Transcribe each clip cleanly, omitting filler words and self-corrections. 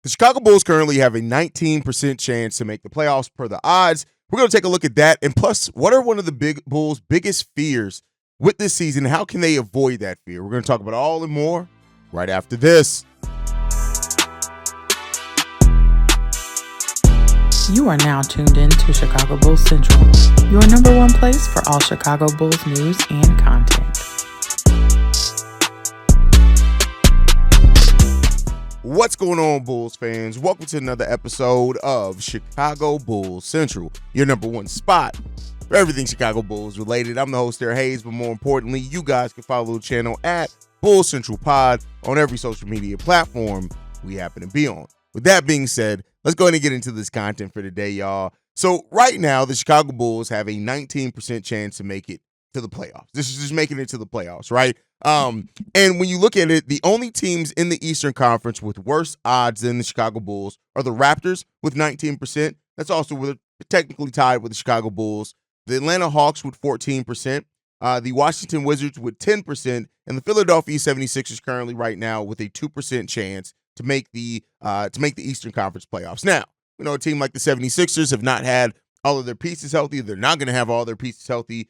The Chicago Bulls currently have a 19% chance to make the playoffs per the odds. We're going to take a look at that. And plus, what are one of the big Bulls' biggest fears with this season? How can they avoid that fear? We're going to talk about all and more right after this. You are now tuned in to Chicago Bulls Central, your number one place for all Chicago Bulls news and content. What's going on, Bulls fans? Welcome to another episode of Chicago Bulls Central, your number one spot for everything Chicago Bulls related. I'm the host there, Haize, but more importantly, you guys can follow the channel at Bulls Central Pod on every social media platform we happen to be on. With that being said, let's go ahead and get into this content for today, y'all. So right now, the Chicago Bulls have a 19% chance to make it to the playoffs. This is just making it to the playoffs, right? And when you look at it, the only teams in the Eastern Conference with worse odds than the Chicago Bulls are the Raptors with 19%. That's also technically tied with the Chicago Bulls. The Atlanta Hawks with 14%. The Washington Wizards with 10%. And the Philadelphia 76ers currently right now with a 2% chance to make the Eastern Conference playoffs. Now, we know a team like the 76ers have not had all of their pieces healthy. They're not going to have all their pieces healthy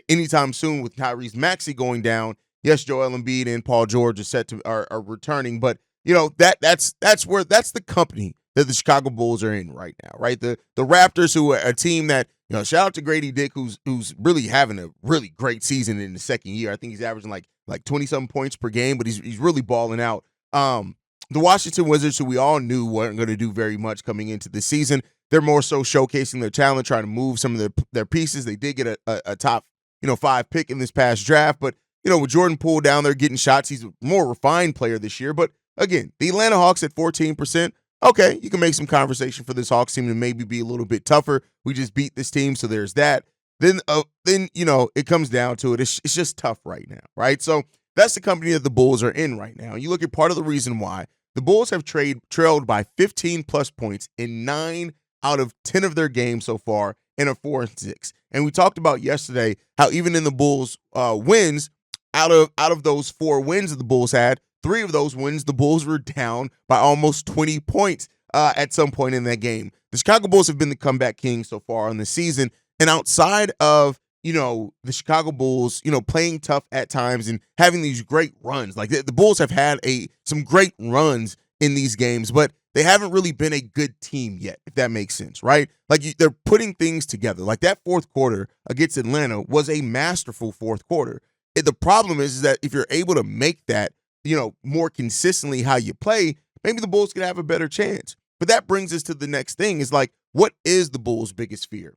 anytime soon with Tyrese Maxey going down. Yes, Joel Embiid and Paul George are returning, but you know that's the company that the Chicago Bulls are in right now, right? The Raptors, who are a team that, you know, shout out to Grady Dick, who's really having a really great season in the second year. I think he's averaging like 20-something points per game, but he's really balling out. The Washington Wizards, who we all knew weren't going to do very much coming into the season, they're more so showcasing their talent, trying to move some of their pieces. They did get a top 5 pick in this past draft, but with Jordan Poole down there getting shots, he's a more refined player this year. But again, the Atlanta Hawks at 14%. Okay, you can make some conversation for this Hawks team to maybe be a little bit tougher. We just beat this team, so there's that. Then it comes down to it. It's just tough right now, right? So that's the company that the Bulls are in right now. You look at part of the reason why the Bulls have trailed by 15-plus points in 9 out of 10 of their games so far in a 4-6. And we talked about yesterday how even in the Bulls wins, out of those 4 wins that the Bulls had, 3 of those wins, the Bulls were down by almost 20 points at some point in that game. The Chicago Bulls have been the comeback kings so far on the season. And outside of, the Chicago Bulls, playing tough at times and having these great runs, like the Bulls have had some great runs in these games, but they haven't really been a good team yet, if that makes sense, right? Like they're putting things together. Like that fourth quarter against Atlanta was a masterful fourth quarter. The problem is that if you're able to make that, more consistently how you play, maybe the Bulls could have a better chance. But that brings us to the next thing is like, what is the Bulls' biggest fear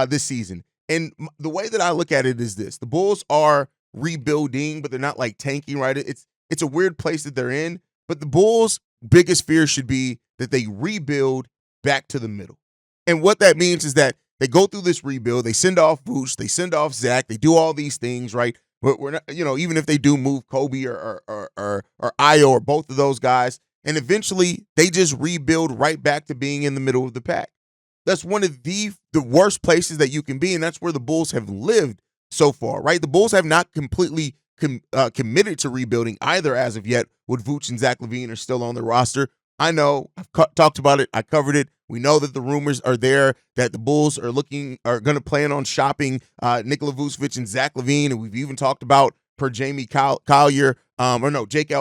this season? And the way that I look at it is this. The Bulls are rebuilding, but they're not like tanking, right? It's a weird place that they're in. But the Bulls' biggest fear should be that they rebuild back to the middle. And what that means is that they go through this rebuild, they send off Vuce, they send off Zach, they do all these things, right? We're not, even if they do move Kobe or Ayo or both of those guys, and eventually they just rebuild right back to being in the middle of the pack. That's one of the worst places that you can be, and that's where the Bulls have lived so far, right? The Bulls have not completely committed to rebuilding either as of yet, with Vuce and Zach LaVine are still on the roster. I know, I've talked about it, I covered it. We know that the rumors are there that the Bulls are going to plan on shopping Nikola Vucevic and Zach LaVine, and we've even talked about, per Jake L.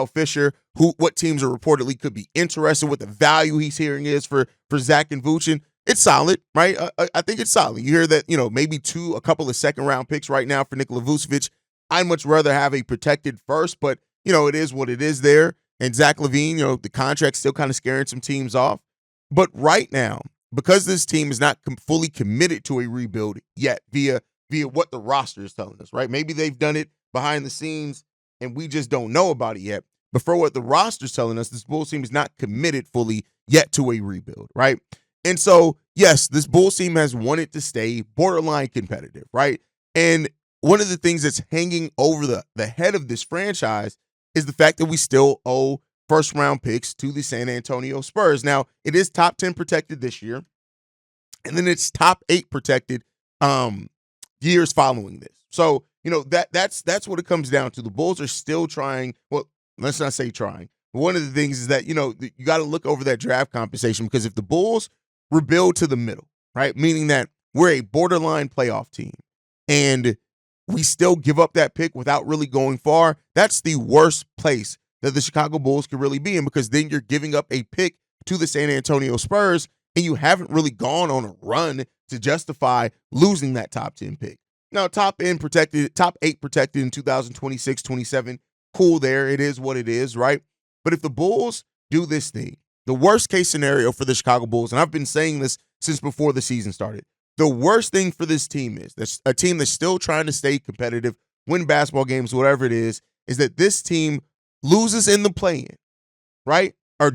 Fisher, what teams are reportedly could be interested, what the value he's hearing is for Zach and Vuce. And it's solid, right? I think it's solid. You hear that, maybe a couple of second-round picks right now for Nikola Vucevic. I'd much rather have a protected first, but, it is what it is there. And Zach LaVine, the contract's still kind of scaring some teams off. But right now, because this team is not fully committed to a rebuild yet via what the roster is telling us, right? Maybe they've done it behind the scenes and we just don't know about it yet. But for what the roster is telling us, this Bulls team is not committed fully yet to a rebuild, right? And so, yes, this Bulls team has wanted to stay borderline competitive, right? And one of the things that's hanging over the head of this franchise is the fact that we still owe first-round picks to the San Antonio Spurs. Now, it is top 10 protected this year, and then it's top 8 protected years following this. So, that's what it comes down to. The Bulls are still trying. Well, let's not say trying. one of the things is that, you got to look over that draft compensation, because if the Bulls rebuild to the middle, right, meaning that we're a borderline playoff team and we still give up that pick without really going far, that's the worst place that the Chicago Bulls could really be in, because then you're giving up a pick to the San Antonio Spurs and you haven't really gone on a run to justify losing that top 10 pick. Now, top 8 protected in 2026, 27, cool there. It is what it is, right? But if the Bulls do this thing, the worst case scenario for the Chicago Bulls, and I've been saying this since before the season started, the worst thing for this team is, that's a team that's still trying to stay competitive, win basketball games, whatever it is that this team loses in the play-in, right? Or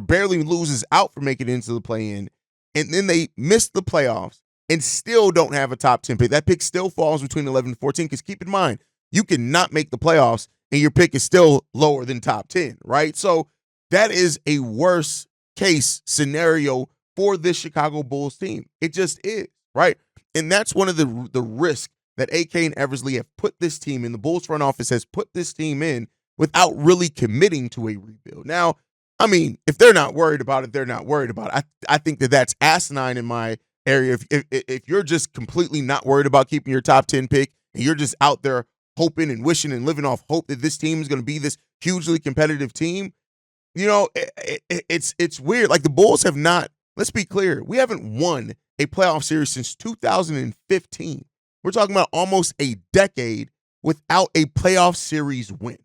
barely loses out for making it into the play-in, and then they miss the playoffs and still don't have a top 10 pick. That pick still falls between 11 and 14, because keep in mind, you cannot make the playoffs and your pick is still lower than top 10, right? So that is a worst case scenario for this Chicago Bulls team. It just is, right? And that's one of the risks that AK and Eversley have put this team in. The Bulls front office has put this team in without really committing to a rebuild. Now, I mean, if they're not worried about it, they're not worried about it. I think that's asinine in my area. If you're just completely not worried about keeping your top 10 pick and you're just out there hoping and wishing and living off hope that this team is going to be this hugely competitive team, it's weird. Like, the Bulls have not, let's be clear, we haven't won a playoff series since 2015. We're talking about almost a decade without a playoff series win,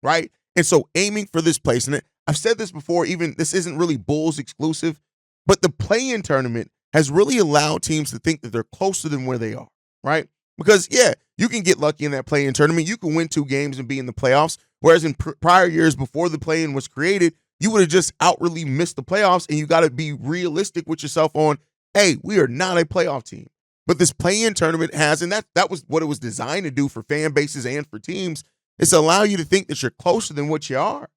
right? And so aiming for this place, and I've said this before, even this isn't really Bulls exclusive, but the play-in tournament has really allowed teams to think that they're closer than where they are, right? Because, yeah, you can get lucky in that play-in tournament. You can win 2 games and be in the playoffs, whereas in prior years before the play-in was created, you would have just outright missed the playoffs, and you got to be realistic with yourself on, hey, we are not a playoff team. But this play-in tournament has, and that was what it was designed to do for fan bases and for teams, is to allow you to think that you're closer than what you are.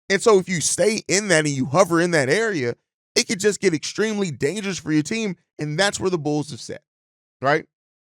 And so if you stay in that and you hover in that area, it could just get extremely dangerous for your team, and that's where the Bulls have set, right?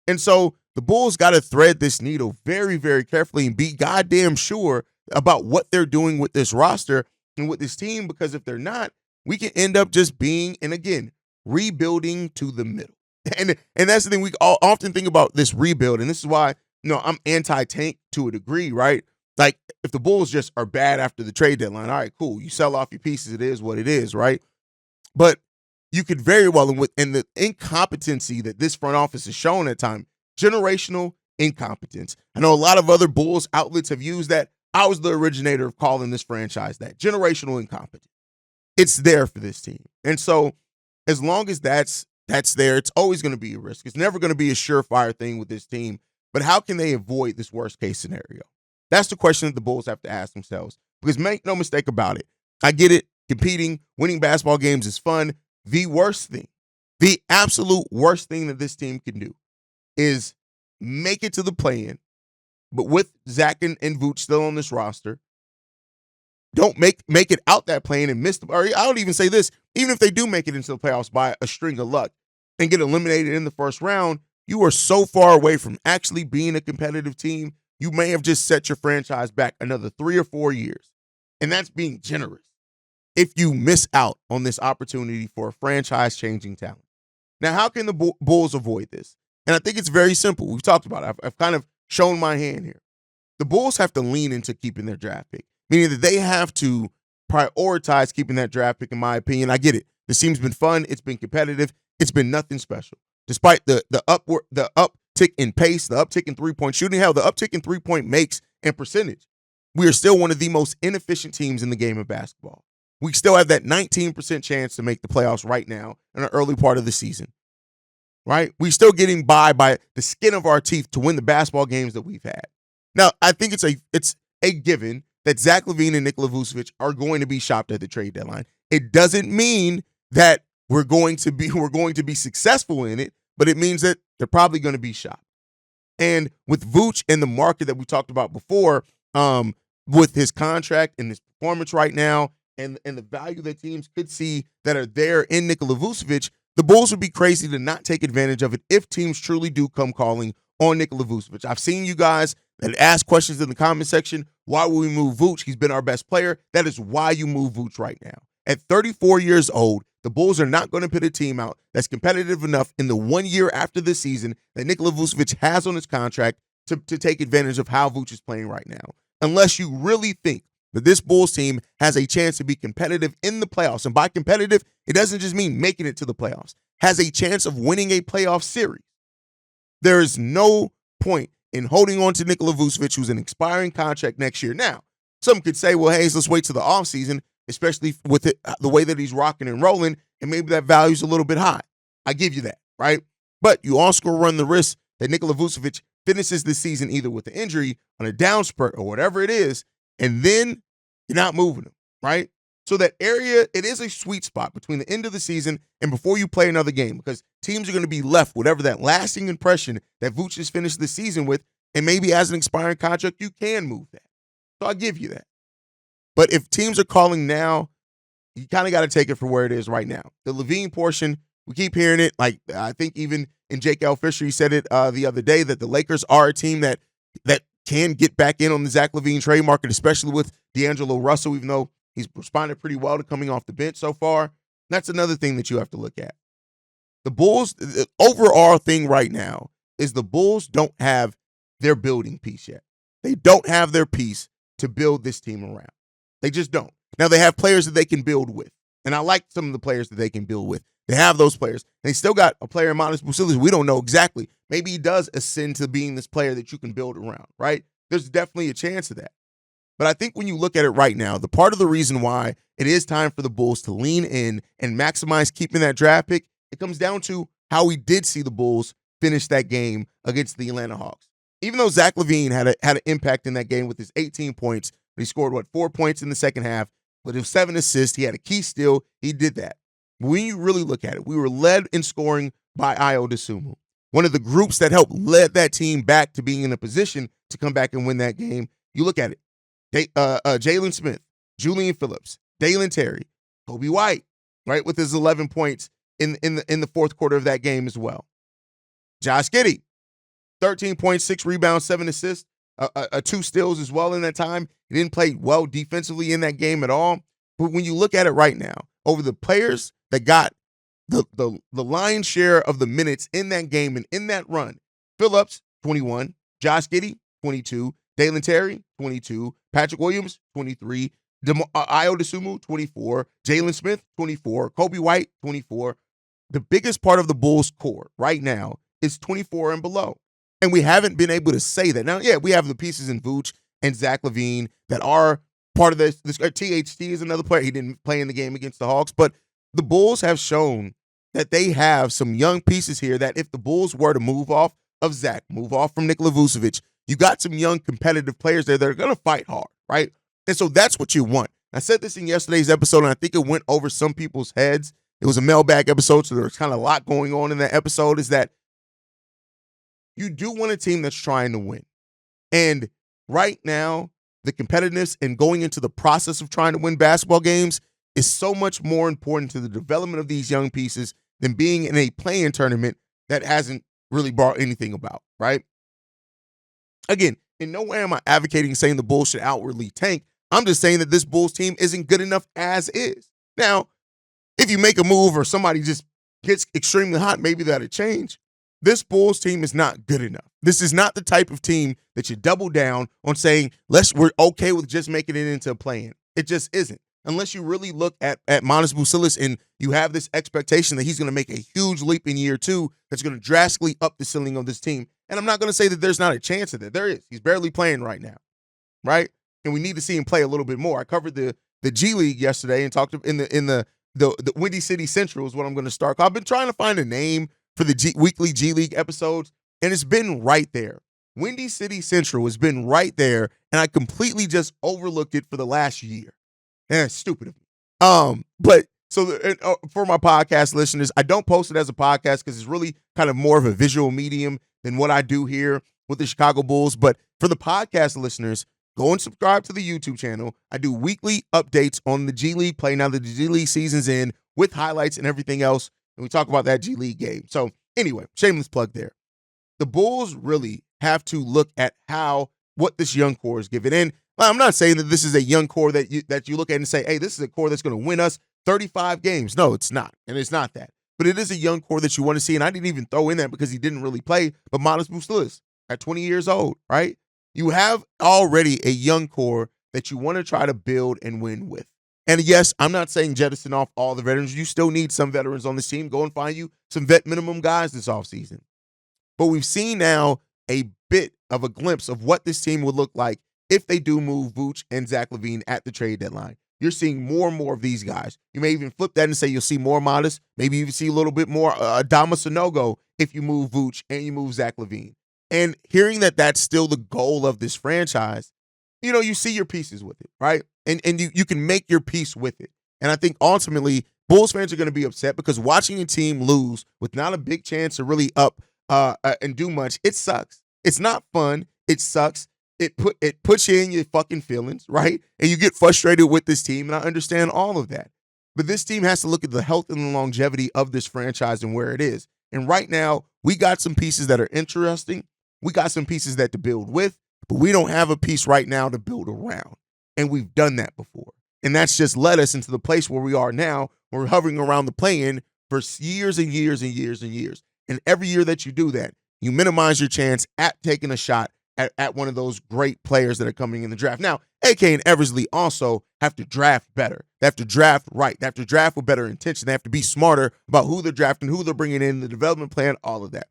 And so the Bulls got to thread this needle very, very carefully and be goddamn sure about what they're doing with this roster and with this team, because if they're not, we can end up just being, and again, rebuilding to the middle. And that's the thing, we all often think about this rebuild, and this is why, I'm anti-tank to a degree, right? Like, if the Bulls just are bad after the trade deadline, all right, cool. You sell off your pieces, it is what it is, right? But you could very well, and the incompetency that this front office has shown at times, generational incompetence. I know a lot of other Bulls outlets have used that. I was the originator of calling this franchise that, generational incompetence. It's there for this team. And so as long as that's there, it's always going to be a risk. It's never going to be a surefire thing with this team. But how can they avoid this worst case scenario? That's the question that the Bulls have to ask themselves. Because make no mistake about it, I get it. Competing, winning basketball games is fun. The worst thing, the absolute worst thing that this team can do is make it to the play-in, but with Zach and Vooch still on this roster, don't make it out that play-in and miss or I don't even say this, even if they do make it into the playoffs by a string of luck and get eliminated in the first round, you are so far away from actually being a competitive team, you may have just set your franchise back another 3 or 4 years. And that's being generous if you miss out on this opportunity for a franchise-changing talent. Now, how can the Bulls avoid this? And I think it's very simple. We've talked about it. I've kind of shown my hand here. The Bulls have to lean into keeping their draft pick, meaning that they have to prioritize keeping that draft pick, in my opinion. I get it. This team's been fun. It's been competitive. It's been nothing special. Despite the uptick in pace, the uptick in three-point shooting, hell, the uptick in three-point makes and percentage, we are still one of the most inefficient teams in the game of basketball. We still have that 19% chance to make the playoffs right now in the early part of the season, right? We're still getting by the skin of our teeth to win the basketball games that we've had. Now, I think it's a given that Zach LaVine and Nikola Vucevic are going to be shopped at the trade deadline. It doesn't mean that we're going to be successful in it, but it means that they're probably going to be shopped. And with Vooch and the market that we talked about before, with his contract and his performance right now, and the value that teams could see that are there in Nikola Vucevic, the Bulls would be crazy to not take advantage of it if teams truly do come calling on Nikola Vucevic. I've seen you guys that ask questions in the comment section. Why will we move Vooch? He's been our best player. That is why you move Vooch right now. At 34 years old, the Bulls are not going to put a team out that's competitive enough in the 1 year after the season that Nikola Vucevic has on his contract to take advantage of how Vooch is playing right now. Unless you really think that this Bulls team has a chance to be competitive in the playoffs. And by competitive, it doesn't just mean making it to the playoffs. Has a chance of winning a playoff series. There is no point in holding on to Nikola Vucevic, who's an expiring contract next year. Now, some could say, well, Haize, let's wait to the offseason, especially with the way that he's rocking and rolling, and maybe that value's a little bit high. I give you that, right? But you also run the risk that Nikola Vucevic finishes this season either with an injury, on a down spurt, or whatever it is, and then you're not moving him, right? So that area, it is a sweet spot between the end of the season and before you play another game, because teams are going to be left whatever that lasting impression that Vooch has finished the season with, and maybe as an expiring contract, you can move that. So I'll give you that. But if teams are calling now, you kind of got to take it for where it is right now. The LaVine portion, we keep hearing it. Like, I think even in Jake L. Fisher, he said it the other day that the Lakers are a team that can get back in on the Zach LaVine trade market, especially with D'Angelo Russell, even though he's responded pretty well to coming off the bench so far. That's another thing that you have to look at. The Bulls, the overall thing right now is the Bulls don't have their building piece yet. They don't have their piece to build this team around. They just don't. Now, they have players that they can build with. And I like some of the players that they can build with. They have those players. They still got a player in Vucevic. We don't know exactly. Maybe he does ascend to being this player that you can build around, right? There's definitely a chance of that. But I think when you look at it right now, the part of the reason why it is time for the Bulls to lean in and maximize keeping that draft pick, it comes down to how we did see the Bulls finish that game against the Atlanta Hawks. Even though Zach LaVine had an impact in that game with his 18 points, he scored, 4 points in the second half, but his 7 assists, he had a key steal, he did that. When you really look at it, we were led in scoring by Ayo Dosunmu. One of the groups that helped lead that team back to being in a position to come back and win that game. You look at it. Jalen Smith, Julian Phillips, Dalen Terry, Kobe White, right, with his 11 points in the fourth quarter of that game as well. Josh Giddey, 13 points, 6 rebounds, 7 assists, 2 steals as well in that time. He didn't play well defensively in that game at all. But when you look at it right now, over the players that got the lion's share of the minutes in that game and in that run, Phillips, 21, Josh Giddey, 22, Dalen Terry, 22, Patrick Williams, 23, Ayo Dosunmu, 24, Jalen Smith, 24, Kobe White, 24. The biggest part of the Bulls' core right now is 24 and below. And we haven't been able to say that. Now, yeah, we have the pieces in Vooch and Zach LaVine that are part of this. THT is another player. He didn't play in the game against the Hawks, but the Bulls have shown that they have some young pieces here that if the Bulls were to move off of Zach, move off from Nikola Vucevic, you got some young competitive players there that are going to fight hard, right? And so that's what you want. I said this in yesterday's episode, and I think it went over some people's heads. It was a mailbag episode, so there was kind of a lot going on in that episode, is that you do want a team that's trying to win. And right now, the competitiveness and going into the process of trying to win basketball games is so much more important to the development of these young pieces than being in a play-in tournament that hasn't really brought anything about, right? Again, in no way am I advocating saying the Bulls should outwardly tank. I'm just saying that this Bulls team isn't good enough as is. Now, if you make a move or somebody just gets extremely hot, maybe that'll change. This Bulls team is not good enough. This is not the type of team that you double down on saying, we're okay with just making it into a play-in. It just isn't. Unless you really look at Vucevic and you have this expectation that he's going to make a huge leap in year 2 that's going to drastically up the ceiling of this team. And I'm not going to say that there's not a chance of that. There is. He's barely playing right now, right? And we need to see him play a little bit more. I covered the G League yesterday and talked in the Windy City Central is what I'm going to start. I've been trying to find a name for the weekly G League episodes, and it's been right there. Windy City Central has been right there, and I completely just overlooked it for the last year. And it's stupid of me. But so for my podcast listeners, I don't post it as a podcast because it's really kind of more of a visual medium than what I do here with the Chicago Bulls. But for the podcast listeners, go and subscribe to the YouTube channel. I do weekly updates on the G League play now that the G League season's in with highlights and everything else. And we talk about that G League game. So anyway, shameless plug there. the Bulls really have to look at what this young core is giving. And I'm not saying that this is a young core that you look at and say, hey, this is a core that's going to win us 35 games. No, it's not. And it's not that. But it is a young core that you want to see. And I didn't even throw in that because he didn't really play, but Modest Vucevic at 20 years old, right? You have already a young core that you want to try to build and win with. And yes, I'm not saying jettison off all the veterans. You still need some veterans on this team. Go and find you some vet minimum guys this offseason. But we've seen now a bit of a glimpse of what this team would look like if they do move Vooch and Zach LaVine at the trade deadline. You're seeing more and more of these guys. You may even flip that and say you'll see more Modest, maybe even see a little bit more Adama Sanogo if you move Vooch and you move Zach LaVine. And hearing that that's still the goal of this franchise, you see your pieces with it, right? And you can make your peace with it. And I think ultimately Bulls fans are going to be upset because watching a team lose with not a big chance to really up and do much, it sucks. It's not fun. It sucks. It puts you in your fucking feelings, right? And you get frustrated with this team, and I understand all of that. But this team has to look at the health and the longevity of this franchise and where it is. And right now, we got some pieces that are interesting. We got some pieces that to build with, but we don't have a piece right now to build around. And we've done that before. And that's just led us into the place where we are now. We're hovering around the play-in for years and years and years and years. And every year that you do that, you minimize your chance at taking a shot at one of those great players that are coming in the draft. Now, AK and Eversley also have to draft better. They have to draft right. They have to draft with better intention. They have to be smarter about who they're drafting, who they're bringing in, the development plan, all of that.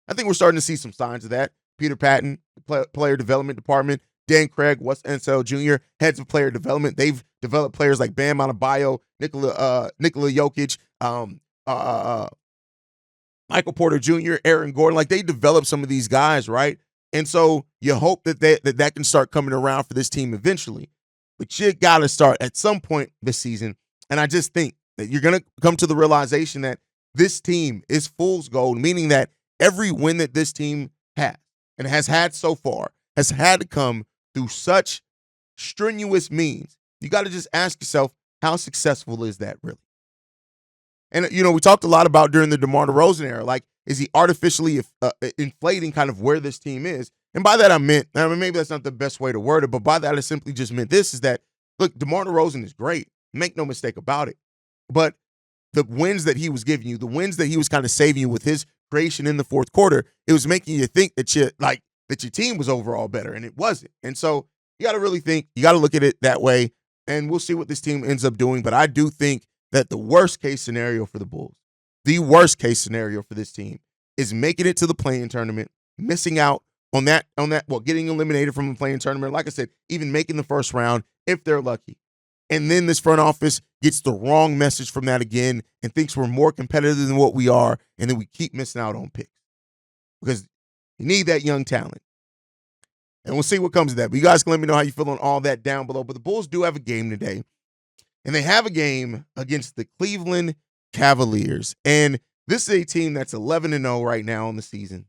I think we're starting to see some signs of that. Peter Patton, player development department, Dan Craig, Wes Ensel Jr., heads of player development. They've developed players like Bam Adebayo, Nikola Jokic, Michael Porter Jr., Aaron Gordon. Like, they developed some of these guys, right? And so you hope that that can start coming around for this team eventually. But you got to start at some point this season. And I just think that you're going to come to the realization that this team is fool's gold, meaning that every win that this team has and has had so far has had to come through such strenuous means. You got to just ask yourself, how successful is that really? And, we talked a lot about during the DeMar DeRozan era, like, is he artificially inflating kind of where this team is? And by that I mean, maybe that's not the best way to word it, but by that I simply just meant this, is that, look, DeMar DeRozan is great. Make no mistake about it. But the wins that he was giving you, the wins that he was kind of saving you with his creation in the fourth quarter, it was making you think that your team was overall better, and it wasn't. And so you got to really think, you got to look at it that way, and we'll see what this team ends up doing. But I do think that the worst case scenario for the Bulls, the worst case scenario for this team, is making it to the play-in tournament, missing out on that, getting eliminated from the play-in tournament. Like I said, even making the first round if they're lucky. And then this front office gets the wrong message from that again and thinks we're more competitive than what we are, and then we keep missing out on picks because you need that young talent. And we'll see what comes of that. But you guys can let me know how you feel on all that down below. But the Bulls do have a game today, and they have a game against the Cleveland Cavaliers. And this is a team that's 11-0 right now in the season,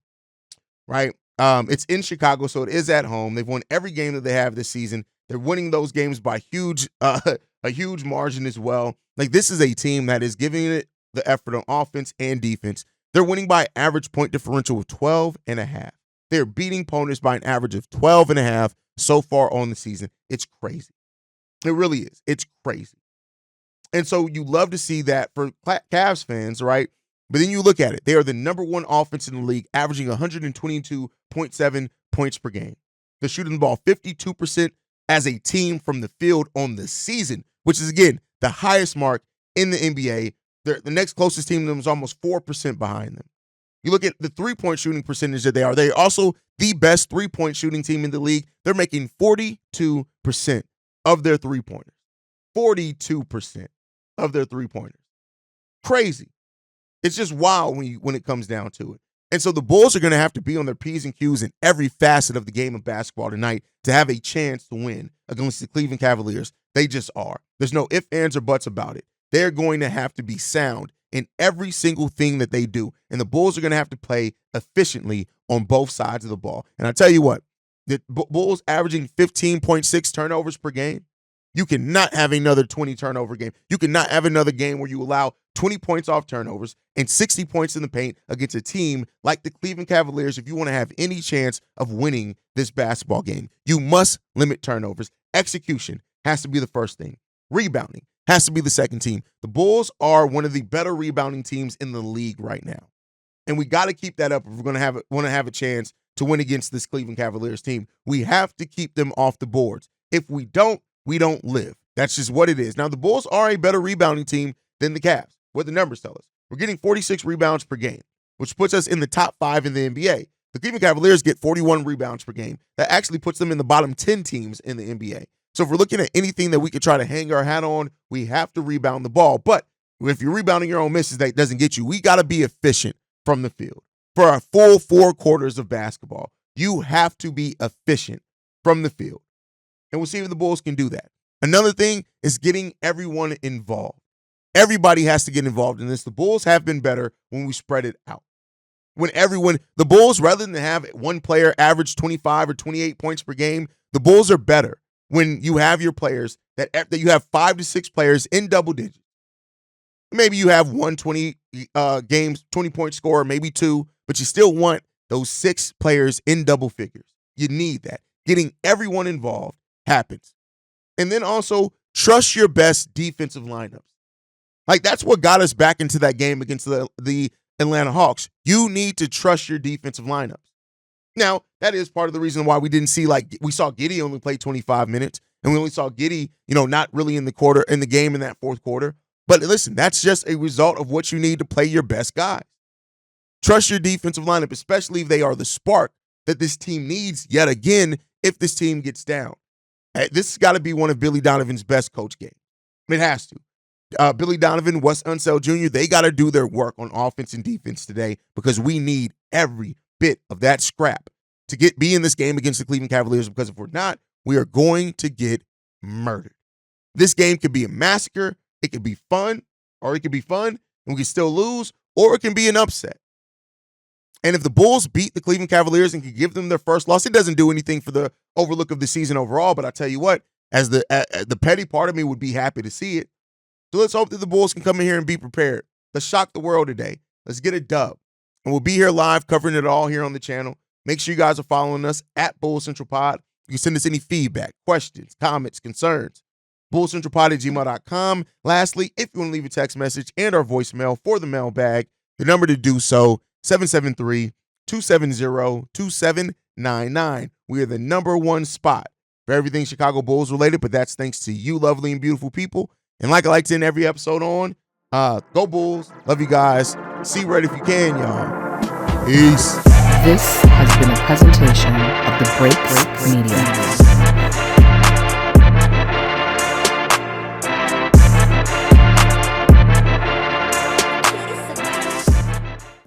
right? It's in Chicago, so it is at home. They've won every game that they have this season. They're winning those games by a huge margin as well. Like, this is a team that is giving it the effort on offense and defense. They're winning by average point differential of 12.5. They're beating opponents by an average of 12.5 so far on the season. It's crazy. It really is. It's crazy. And so you love to see that for Cavs fans, right? But then you look at it. They are the number one offense in the league, averaging 122.7 points per game. They're shooting the ball 52% as a team from the field on the season, which is, again, the highest mark in the NBA. The next closest team to them is almost 4% behind them. You look at the three-point shooting percentage that they're also the best three-point shooting team in the league. They're making 42% of their three-pointers. 42% of their three-pointers. Crazy. It's just wild when it comes down to it. And so the Bulls are going to have to be on their P's and Q's in every facet of the game of basketball tonight to have a chance to win against the Cleveland Cavaliers. They just are. There's no ifs, ands, or buts about it. They're going to have to be sound in every single thing that they do. And the Bulls are going to have to play efficiently on both sides of the ball. And I tell you what, the Bulls averaging 15.6 turnovers per game. You cannot have another 20 turnover game. You cannot have another game where you allow 20 points off turnovers, and 60 points in the paint against a team like the Cleveland Cavaliers if you want to have any chance of winning this basketball game. You must limit turnovers. Execution has to be the first thing. Rebounding has to be the second team. The Bulls are one of the better rebounding teams in the league right now. And we got to keep that up if we're going to want to have a chance to win against this Cleveland Cavaliers team. We have to keep them off the boards. If we don't live. That's just what it is. Now, the Bulls are a better rebounding team than the Cavs, what the numbers tell us. We're getting 46 rebounds per game, which puts us in the top 5 in the NBA. The Cleveland Cavaliers get 41 rebounds per game. That actually puts them in the bottom 10 teams in the NBA. So if we're looking at anything that we could try to hang our hat on, we have to rebound the ball. But if you're rebounding your own misses, that doesn't get you. We got to be efficient from the field. For our full 4 quarters of basketball, you have to be efficient from the field. And we'll see if the Bulls can do that. Another thing is getting everyone involved. Everybody has to get involved in this. The Bulls have been better when we spread it out. The Bulls, rather than have one player average 25 or 28 points per game, the Bulls are better when you have your players that you have 5 to 6 players in double digits. Maybe you have 120 games, 20-point scorer, maybe 2, but you still want those 6 players in double figures. You need that. Getting everyone involved happens. And then also trust your best defensive lineups. Like, that's what got us back into that game against the Atlanta Hawks. You need to trust your defensive lineups. Now, that is part of the reason why we didn't see, we saw Giddey only play 25 minutes, and we only saw Giddey, not really in the game in that fourth quarter. But listen, that's just a result of what you need to play your best guys. Trust your defensive lineup, especially if they are the spark that this team needs yet again if this team gets down. This has got to be one of Billy Donovan's best coach games. It has to. Billy Donovan, Wes Unseld Jr., they got to do their work on offense and defense today because we need every bit of that scrap to be in this game against the Cleveland Cavaliers, because if we're not, we are going to get murdered. This game could be a massacre. It could be fun, or it could be fun and we can still lose, or it can be an upset. And if the Bulls beat the Cleveland Cavaliers and can give them their first loss, it doesn't do anything for the overlook of the season overall. But I tell you what, as the petty part of me would be happy to see it. So let's hope that the Bulls can come in here and be prepared. Let's shock the world today. Let's get a dub. And we'll be here live covering it all here on the channel. Make sure you guys are following us at Bulls Central Pod. You can send us any feedback, questions, comments, concerns. bullcentralpod@gmail.com. Lastly, if you want to leave a text message and our voicemail for the mailbag, the number to do so, 773-270-2799. We are the number 1 spot for everything Chicago Bulls related, but that's thanks to you lovely and beautiful people. And like I like to end every episode on, go Bulls. Love you guys. See red if you can, y'all. Peace. This has been a presentation of the Break Media.